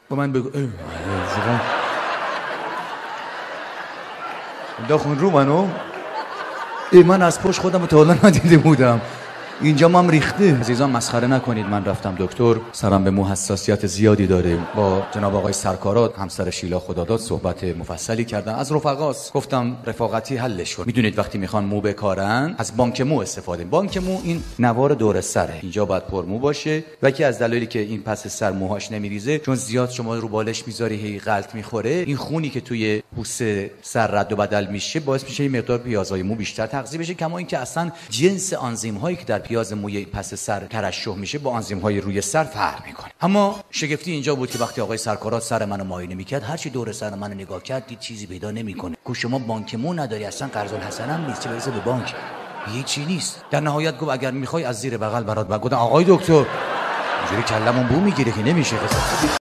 با من بگو داخل رو منو من از پشت خودم تا حالا ندیده بودم. اینجا هم ریخته. عزیزان مسخره نکنید، من رفتم دکتر، سرم به مو حساسیت زیادی داره. با جناب آقای سرکارات همسر شیلا خداداد صحبت مفصلی کردن. از رفقاست گفتم رفاقتی حلش کن. میدونید وقتی میخوان مو بکارن از بانک مو استفاده. بانک مو این نوار دور سره، اینجا باید پر مو باشه و یکی از دلایلی که این پس سر موهاش نمیریزه چون زیاد شما رو بالش میذاری هی غلط میخوره. این خونی که توی پوست سر رد و بدل میشه باعث میشه این مقدار پیازهای مو بیشتر تغذیه بشه. کما اینکه اصلا جنس آنزیم هایی که در پیاز موی پس سر ترشح میشه با آنزیم های روی سر فرق میکنه. اما شگفتی اینجا بود که وقتی آقای سرکارات سر منو معاینه میکرد، هر چی دور سر منو نگاه کرد دید چیزی پیدا نمیکنه. گفت شما بانک مو نداری، اصلا قرض الحسن هم نیست، چه برسه به بانک، هیچی نیست. در نهایت گفت اگر میخوای از زیر بغل برات. گفتم آقای دکتر اینجوری کلمون بو میگیره که نمیشه.